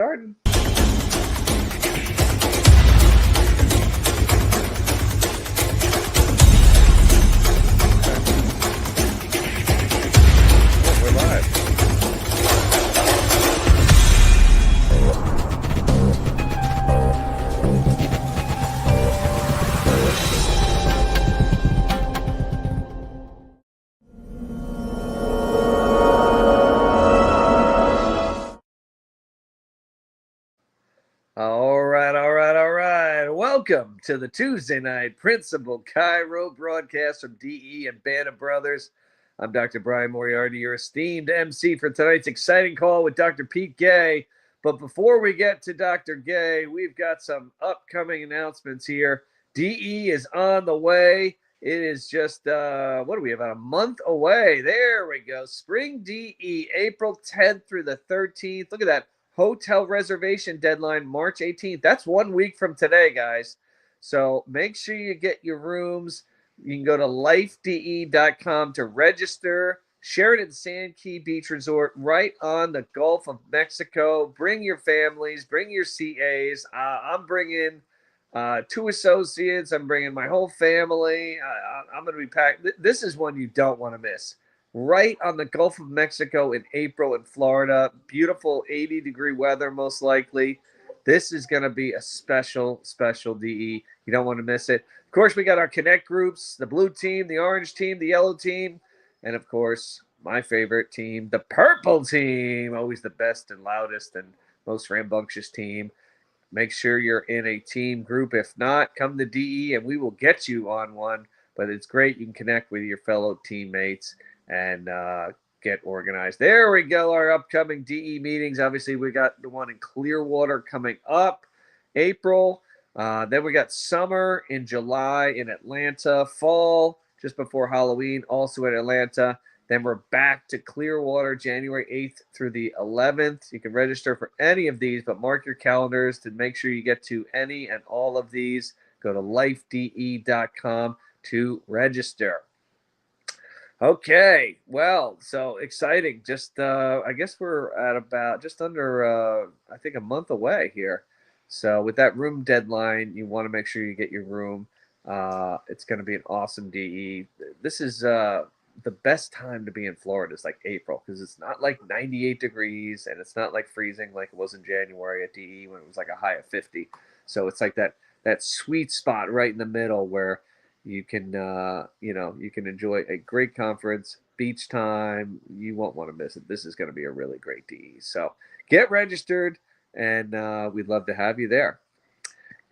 Starting. We're live. All right. Welcome to the Tuesday night Principal Chiro broadcast from DE and Band Brothers. I'm Dr. Brian Moriarty, your esteemed MC for tonight's exciting call with Dr. Pete Gay. But before we get to Dr. Gay, we've got some upcoming announcements here. DE is on the way. It is just, what do we have, about a month away. There we go. Spring DE, April 10th through the 13th. Look at that. Hotel reservation deadline, March 18th. That's 1 week from today, guys. So make sure you get your rooms. You can go to lifede.com to register. Sheridan Sand Key Beach Resort right on the Gulf of Mexico. Bring your families. Bring your CAs. I'm bringing 2 associates. I'm bringing my whole family. I'm going to be packed. This is one you don't want to miss. Right on the Gulf of Mexico in April in Florida. Beautiful 80-degree weather, most likely. This is going to be a special, special DE. You don't want to miss it. Of course, we got our Connect groups, the blue team, the orange team, the yellow team, and, of course, my favorite team, the purple team. Always the best and loudest and most rambunctious team. Make sure you're in a team group. If not, come to DE, and we will get you on one. But it's great. You can connect with your fellow teammates and get organized. There we go, our upcoming DE meetings. Obviously, we got the one in Clearwater coming up, April. Then we got summer in July in Atlanta, fall just before Halloween, also in Atlanta. Then we're back to Clearwater, January 8th through the 11th. You can register for any of these, but mark your calendars to make sure you get to any and all of these. Go to lifede.com to register. Okay, well, so exciting. Just, I guess we're at about just under, I think, a month away here. So with that room deadline, you want to make sure you get your room. It's going to be an awesome DE. This is the best time to be in Florida is like April, because it's not like 98 degrees and it's not like freezing like it was in January at DE when it was like a high of 50. So it's like that sweet spot right in the middle where you can, you can enjoy a great conference, beach time. You won't want to miss it. This is going to be a really great DE. So get registered, and we'd love to have you there.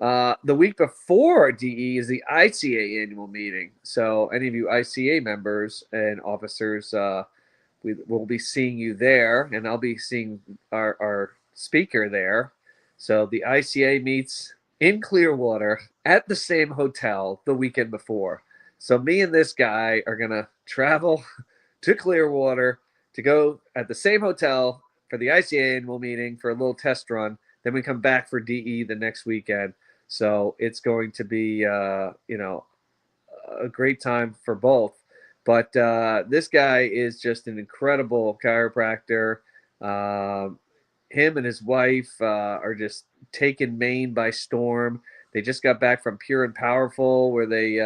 The week before DE is the ICA annual meeting. So any of you ICA members and officers, we'll be seeing you there, and I'll be seeing our speaker there. So the ICA meets in Clearwater at the same hotel the weekend before. So me and this guy are going to travel to Clearwater to go at the same hotel for the ICA annual meeting for a little test run. Then we come back for DE the next weekend. So it's going to be, a great time for both. But this guy is just an incredible chiropractor. Him and his wife are just taking Maine by storm. They just got back from Pure and Powerful, where they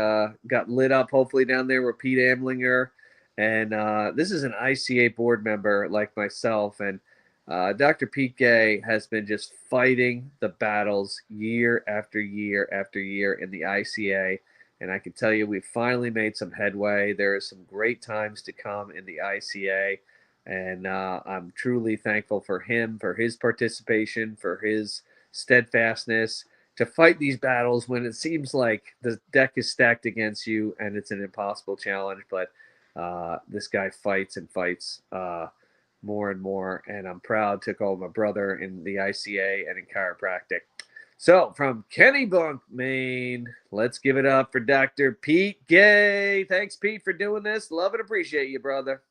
got lit up, hopefully, down there with Pete Amlinger. And this is an ICA board member like myself. And Dr. Pete Gay has been just fighting the battles year after year after year in the ICA. And I can tell you we've finally made some headway. There are some great times to come in the ICA. And I'm truly thankful for him, for his participation, for his steadfastness to fight these battles when it seems like the deck is stacked against you and it's an impossible challenge. But this guy fights and fights more and more. And I'm proud to call my brother in the ICA and in chiropractic. So from Kennebunk, Maine, let's give it up for Dr. Pete Gay. Thanks, Pete, for doing this. Love and appreciate you, brother.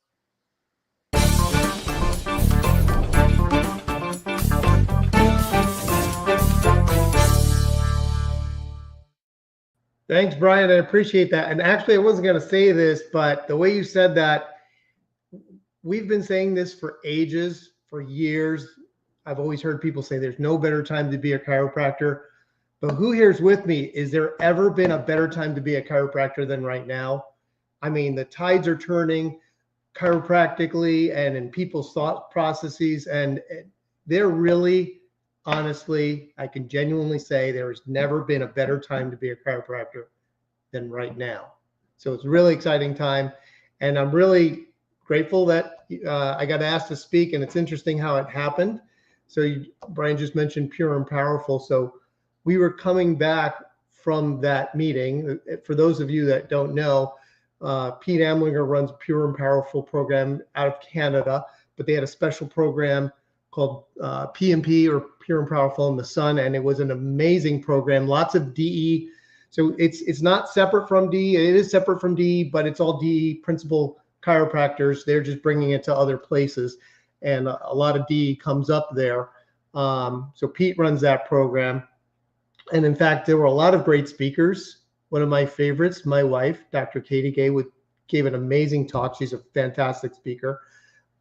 Thanks, Brian. I appreciate that. And actually, I wasn't going to say this, but the way you said that, we've been saying this for ages, for years. I've always heard people say there's no better time to be a chiropractor. But who here's with me? Is there ever been a better time to be a chiropractor than right now? I mean, the tides are turning chiropractically and in people's thought processes. And they're really, honestly, I can genuinely say there has never been a better time to be a chiropractor than right now. So it's a really exciting time. And I'm really grateful that I got asked to speak. And it's interesting how it happened. So Brian just mentioned Pure and Powerful. So we were coming back from that meeting. For those of you that don't know, Pete Amlinger runs a Pure and Powerful program out of Canada, but they had a special program called PMP, or Pure and Powerful in the Sun, and it was an amazing program. Lots of DE. So it's not separate from DE. It is separate from DE, but it's all DE principal chiropractors. They're just bringing it to other places, and a lot of DE comes up there. So Pete runs that program. And in fact, there were a lot of great speakers. One of my favorites, my wife, Dr. Katie Gay, gave an amazing talk. She's a fantastic speaker.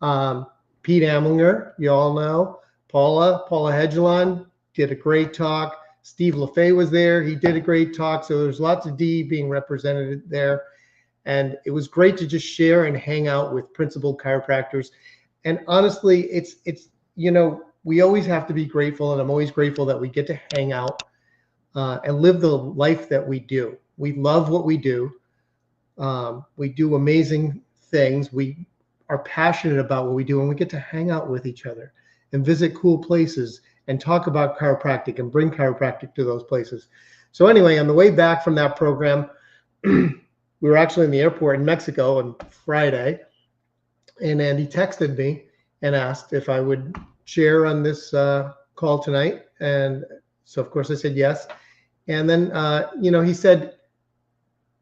Pete Amlinger, you all know. Paula Hedgelon did a great talk. Steve LaFay was there. He did a great talk. So there's lots of D being represented there. And it was great to just share and hang out with principal chiropractors. And honestly, it's we always have to be grateful. And I'm always grateful that we get to hang out and live the life that we do. We love what we do. We do amazing things. We are passionate about what we do, and we get to hang out with each other and visit cool places and talk about chiropractic and bring chiropractic to those places. So anyway, on the way back from that program, we were actually in the airport in Mexico on Friday, and Andy texted me and asked if I would share on this call tonight. And so, of course, I said yes. And then, he said,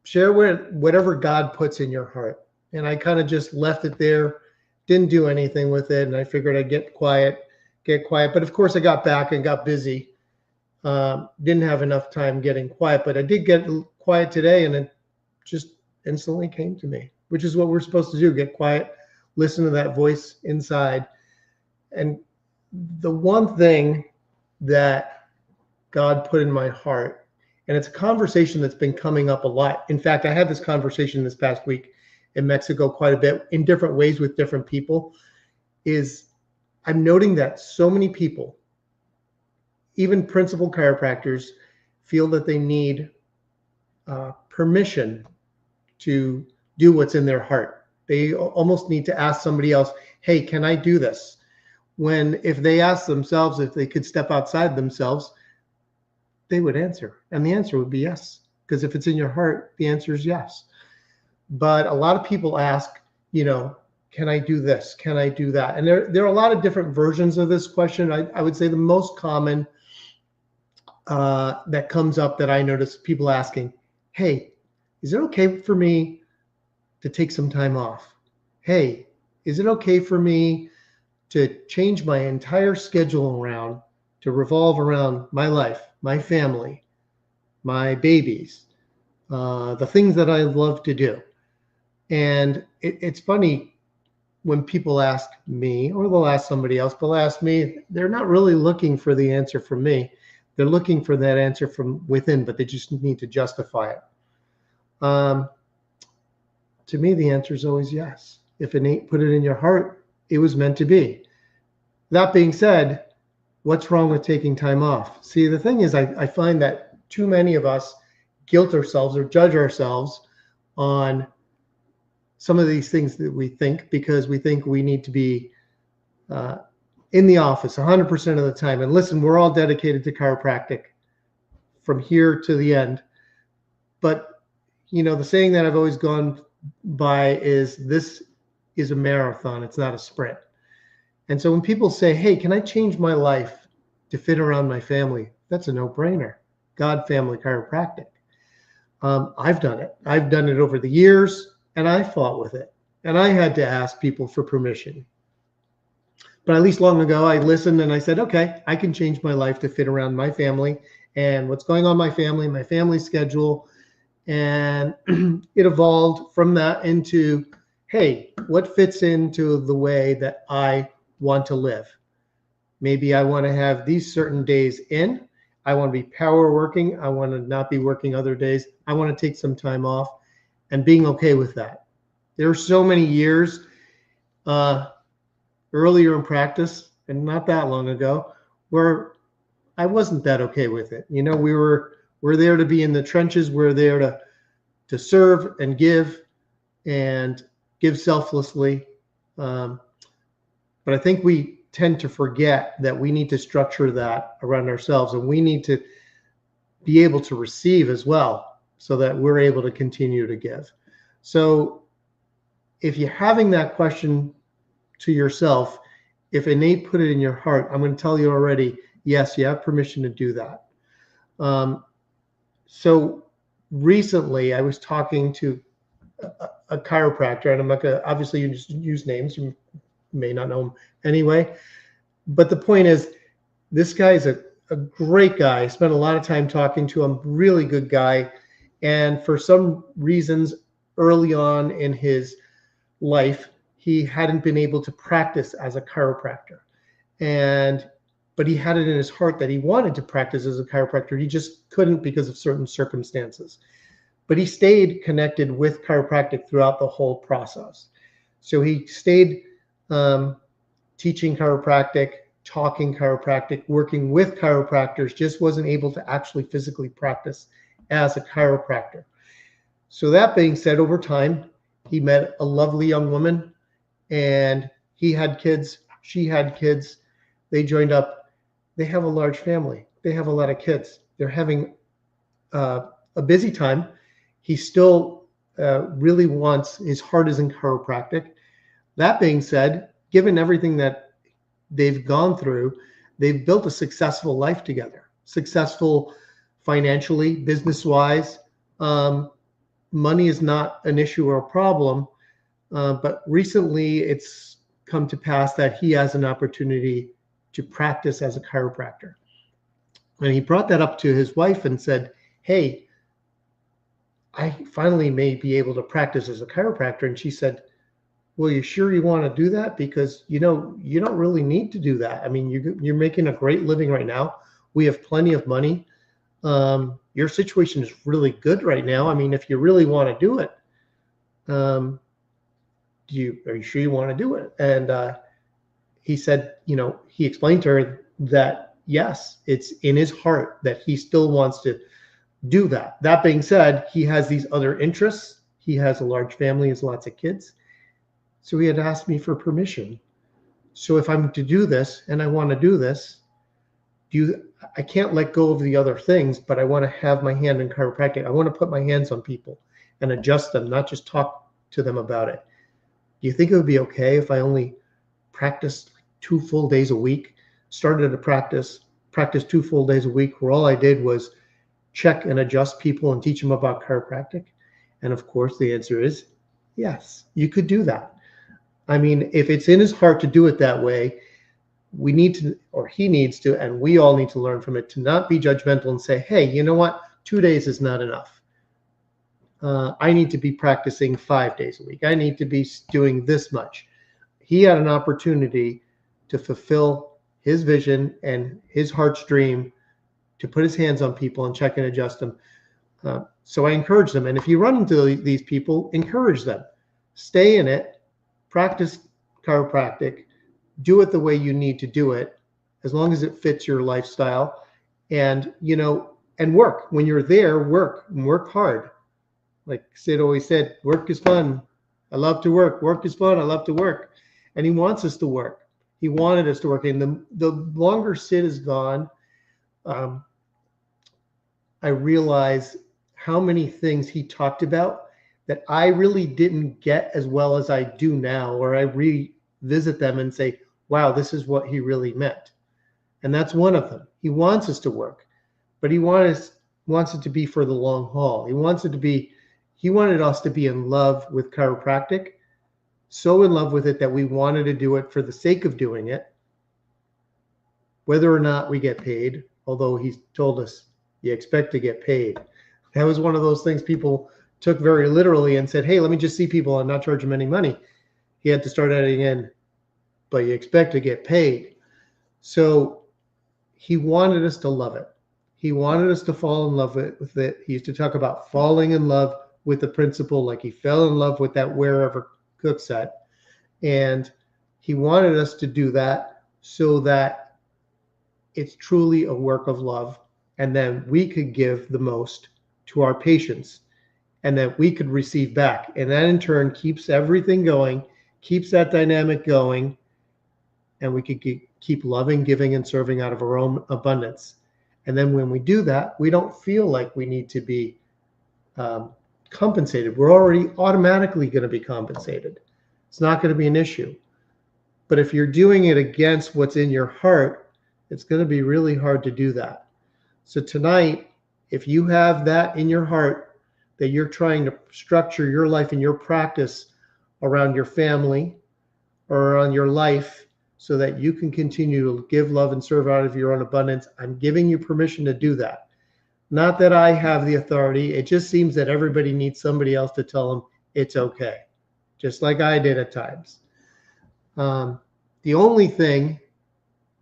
share whatever God puts in your heart. And I kind of just left it there, didn't do anything with it. And I figured I'd get quiet. But of course, I got back and got busy. Didn't have enough time getting quiet, but I did get quiet today, and it just instantly came to me, which is what we're supposed to do: get quiet, listen to that voice inside. And the one thing that God put in my heart, and it's a conversation that's been coming up a lot. In fact, I had this conversation this past week in Mexico quite a bit in different ways with different people, is I'm noting that so many people, even principal chiropractors, feel that they need permission to do what's in their heart. They almost need to ask somebody else, hey, can I do this? When if they ask themselves if they could step outside themselves, they would answer. And the answer would be yes. Because if it's in your heart, the answer is yes. But a lot of people ask, can I do this? Can I do that? And there are a lot of different versions of this question. I would say the most common that comes up that I notice people asking, hey, is it okay for me to take some time off? Hey, is it okay for me to change my entire schedule around to revolve around my life, my family, my babies, the things that I love to do? And it's funny when people ask me, or they'll ask somebody else, but they'll ask me, they're not really looking for the answer from me. They're looking for that answer from within, but they just need to justify it. To me, the answer is always yes. If it put it in your heart, it was meant to be. That being said, what's wrong with taking time off? See, the thing is, I find that too many of us guilt ourselves or judge ourselves on some of these things that we think, because we think we need to be in the office 100% of the time. And listen, we're all dedicated to chiropractic from here to the end. But, the saying that I've always gone by is, this is a marathon. It's not a sprint. And so when people say, hey, can I change my life to fit around my family? That's a no-brainer. God Family Chiropractic. I've done it. I've done it over the years, and I fought with it. And I had to ask people for permission. But at least long ago, I listened and I said, okay, I can change my life to fit around my family and what's going on in my family's schedule. And it evolved from that into, hey, what fits into the way that I want to live? Maybe I want to have these certain days in. I want to be power working. I want to not be working other days. I want to take some time off and being okay with that. There are so many years uh, earlier in practice and not that long ago where I wasn't that okay with it. You know, we're there to be in the trenches. We're there to serve and give selflessly. Um, but I think we tend to forget that we need to structure that around ourselves, and we need to be able to receive as well so that we're able to continue to give. So if you're having that question to yourself, if innate put it in your heart, I'm going to tell you already, yes, you have permission to do that. So recently I was talking to a chiropractor, and I'm not going to obviously use names. You may not know him anyway. But the point is, this guy is a great guy. I spent a lot of time talking to him, really good guy. And for some reasons, early on in his life, he hadn't been able to practice as a chiropractor. But he had it in his heart that he wanted to practice as a chiropractor. He just couldn't because of certain circumstances. But he stayed connected with chiropractic throughout the whole process. So he stayed teaching chiropractic, talking chiropractic, working with chiropractors, just wasn't able to actually physically practice as a chiropractor. So that being said, over time, he met a lovely young woman, and he had kids, she had kids. They joined up. They have a large family. They have a lot of kids. They're having a busy time. He still really wants, his heart is in chiropractic. That being said, given everything that they've gone through, they've built a successful life together, successful financially, business-wise. Money is not an issue or a problem, but recently it's come to pass that he has an opportunity to practice as a chiropractor. And he brought that up to his wife and said, hey, I finally may be able to practice as a chiropractor. And she said, well, you sure you want to do that? Because, you know, you don't really need to do that. I mean, you're making a great living right now. We have plenty of money. Your situation is really good right now. I mean, if you really want to do it, are you sure you want to do it? And he said, you know, he explained to her that, yes, it's in his heart that he still wants to do that. That being said, he has these other interests. He has a large family, has lots of kids. So he had asked me for permission. So if I'm to do this and I want to do this, I can't let go of the other things, but I want to have my hand in chiropractic. I want to put my hands on people and adjust them, not just talk to them about it. Do you think it would be okay if I only practiced 2 full days a week, started a practice 2 full days a week, where all I did was check and adjust people and teach them about chiropractic? And of course, the answer is yes, you could do that. I mean, if it's in his heart to do it that way, we need to, or he needs to, and we all need to learn from it, to not be judgmental and say, hey, you know what? 2 days is not enough. I need to be practicing 5 days a week. I need to be doing this much. He had an opportunity to fulfill his vision and his heart's dream, to put his hands on people and check and adjust them. So I encourage them. And if you run into these people, encourage them. Stay in it. Practice chiropractic. Do it the way you need to do it, as long as it fits your lifestyle. And, you know, and work. When you're there, work and work hard. Like Sid always said, work is fun. I love to work. Work is fun. I love to work. And he wants us to work. He wanted us to work. And the longer Sid is gone, I realize how many things he talked about that I really didn't get as well as I do now, or I revisit them and say, wow, this is what he really meant. And that's one of them. He wants us to work, but he wants it to be for the long haul. He wanted us to be in love with chiropractic, so in love with it that we wanted to do it for the sake of doing it, whether or not we get paid, although he told us you expect to get paid. That was one of those things people took very literally and said, hey, let me just see people and not charge them any money. He had to start adding in, but you expect to get paid. So he wanted us to love it. He wanted us to fall in love with it. He used to talk about falling in love with the principle, like he fell in love with that wherever cook set. And he wanted us to do that so that it's truly a work of love. And then we could give the most to our patients and that we could receive back. And that in turn keeps everything going, keeps that dynamic going, and we could keep loving, giving, and serving out of our own abundance. And then when we do that, we don't feel like we need to be um, compensated. We're already automatically going to be compensated. It's not going to be an issue. But if you're doing it against what's in your heart, it's going to be really hard to do that. So tonight, if you have that in your heart, that you're trying to structure your life and your practice around your family or around your life so that you can continue to give love and serve out of your own abundance, I'm giving you permission to do that. Not that I have the authority. It just seems that everybody needs somebody else to tell them it's okay, just like I did at times. The only thing,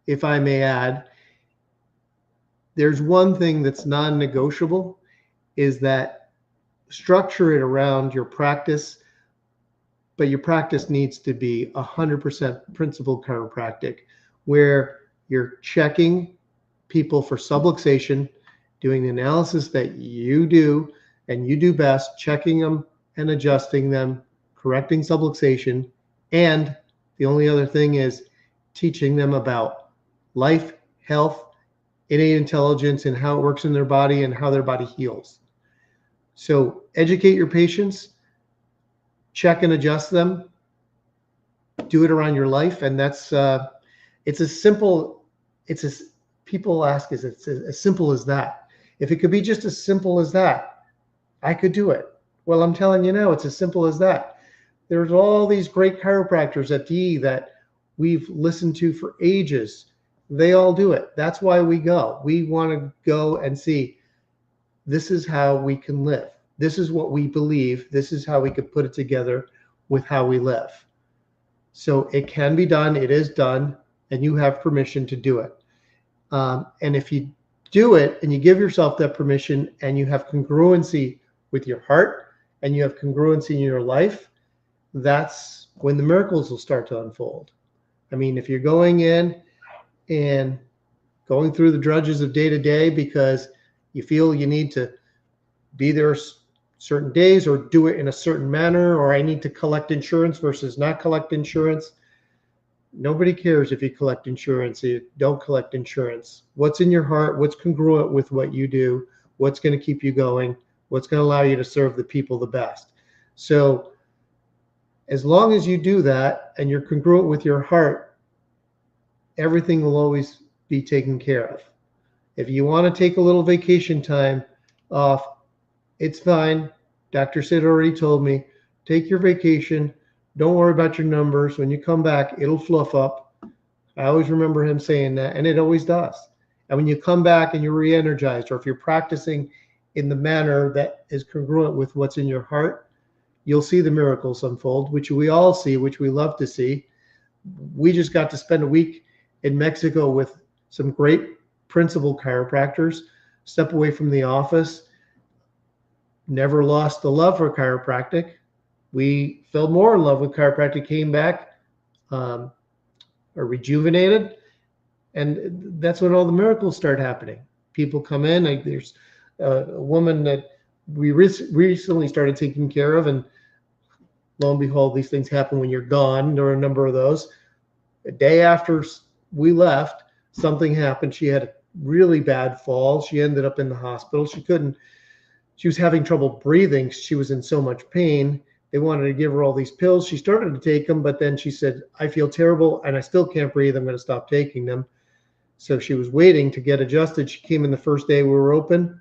if I may add, there's one thing that's non-negotiable, is that structure it around your practice, but your practice needs to be 100% principled chiropractic, where you're checking people for subluxation, doing the analysis that you do and you do best, checking them and adjusting them, correcting subluxation, and the only other thing is teaching them about life, health, innate intelligence, and how it works in their body and how their body heals. So educate your patients, check and adjust them, do it around your life. And that's, it's as simple, it's as people ask, is it as simple as that? If it could be just as simple as that, I could do it. Well, I'm telling you now, it's as simple as that. There's all these great chiropractors at DE that we've listened to for ages. They all do it. That's why we go. We want to go and see, this is how we can live. This is what we believe. This is how we could put it together with how we live. So it can be done. It is done. And you have permission to do it. And if you do it and you give yourself that permission and you have congruency with your heart and you have congruency in your life, that's when the miracles will start to unfold. I mean, if you're going in and going through the drudges of day to day because you feel you need to be there certain days or do it in a certain manner, or I need to collect insurance versus not collect insurance. Nobody cares if you collect insurance, you don't collect insurance. What's in your heart, what's congruent with what you do, what's going to keep you going, what's going to allow you to serve the people the best. So as long as you do that and you're congruent with your heart, everything will always be taken care of. If you want to take a little vacation time off, it's fine. Dr. Sid already told me, take your vacation. Don't worry about your numbers. When you come back, it'll fluff up. I always remember him saying that, and it always does. And when you come back and you're re-energized, or if you're practicing in the manner that is congruent with what's in your heart, you'll see the miracles unfold, which we all see, which we love to see. We just got to spend a week in Mexico with some great principal chiropractors, step away from the office, never lost the love for chiropractic. We fell more in love with chiropractic, came back, are rejuvenated, and that's when all the miracles start happening. People come in. There's a woman that we recently started taking care of, and lo and behold, these things happen when you're gone. There are a number of those. A day after we left, something happened. She had a really bad fall. She ended up in the hospital. She was having trouble breathing. She was in so much pain. They wanted to give her all these pills. She started to take them, but then she said, I feel terrible and I still can't breathe. I'm going to stop taking them. So she was waiting to get adjusted. She came in the first day we were open.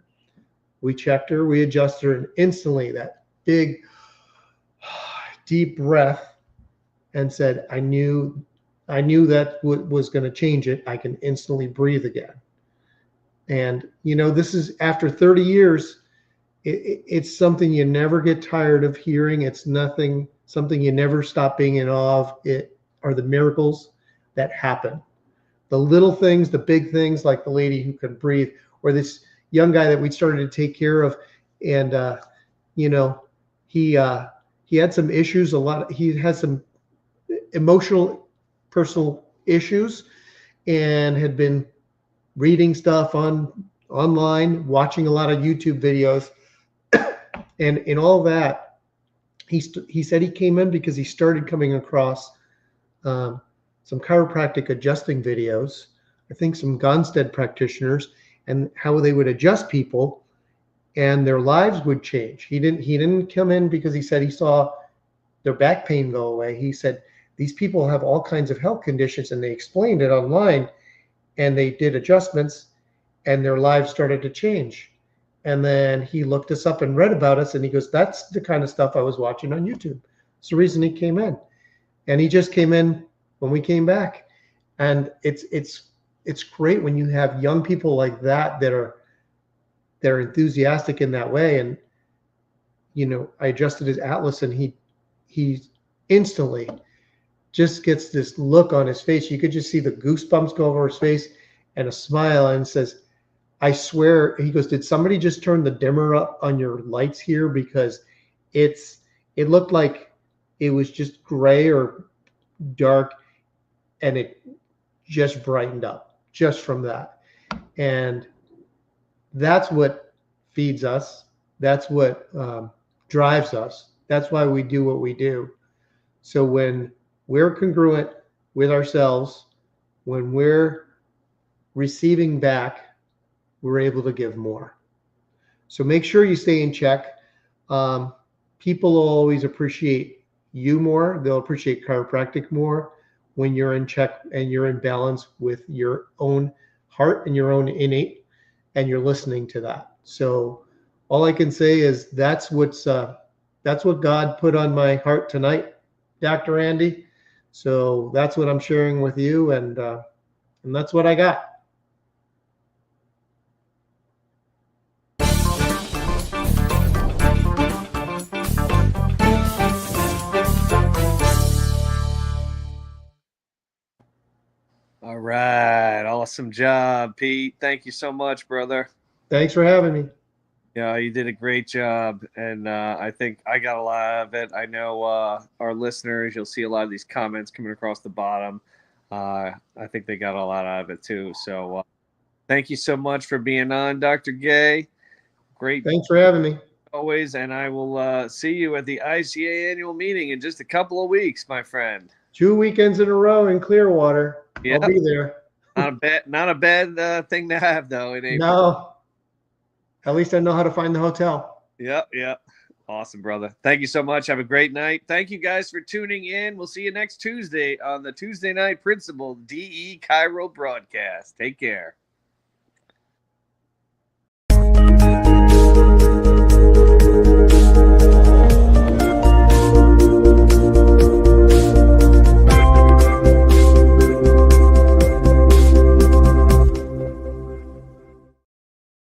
We checked her, we adjusted her, and instantly that big, deep breath and said, I knew that was going to change it. I can instantly breathe again. And, this is after 30 years. It's something you never get tired of hearing. It's something you never stop being in awe of. It are the miracles that happen the little things, the big things, like the lady who could breathe, or this young guy that we started to take care of, and you know, he had some issues. He had some emotional, personal issues, and had been reading stuff online, watching a lot of YouTube videos, and in all that, he said he came in because he started coming across um, some chiropractic adjusting videos. I think some Gonstead practitioners, and how they would adjust people and their lives would change. He didn't come in because he said he saw their back pain go away. He said these people have all kinds of health conditions, and they explained it online, and they did adjustments, and their lives started to change. And then he looked us up and read about us, and he goes, "That's the kind of stuff I was watching on YouTube." It's the reason he came in, and he just came in when we came back. And it's great when you have young people like that that are enthusiastic in that way. And I adjusted his atlas, and he instantly just gets this look on his face. You could just see the goosebumps go over his face, and a smile, and says, "I swear," he goes, "did somebody just turn the dimmer up on your lights here? Because it looked like it was just gray or dark, and it just brightened up just from that." And that's what feeds us. That's what drives us. That's why we do what we do. So when we're congruent with ourselves, when we're receiving back, we're able to give more. So make sure you stay in check. Um, People will always appreciate you more. They'll appreciate chiropractic more when you're in check and you're in balance with your own heart and your own innate, and you're listening to that. So all I can say is that's what God put on my heart tonight, Dr. Andy. So that's what I'm sharing with you, and that's what I got. All right. Awesome job, Pete. Thank you so much, brother. Thanks for having me. Yeah, you did a great job. And I think I got a lot of it. I know our listeners, you'll see a lot of these comments coming across the bottom. I think they got a lot out of it too. So thank you so much for being on, Dr. Gay. Great Thanks for having me. always. And I will see you at the ICA annual meeting in just a couple of weeks, my friend. 2 weekends in a row in Clearwater. Yeah, I'll be there. not a bad thing to have though in April. No, at least I know how to find the hotel. Yeah. Awesome, brother. Thank you so much. Have a great night. Thank you guys for tuning in. We'll see you next Tuesday on the Tuesday Night Principal DE Cairo broadcast. Take care.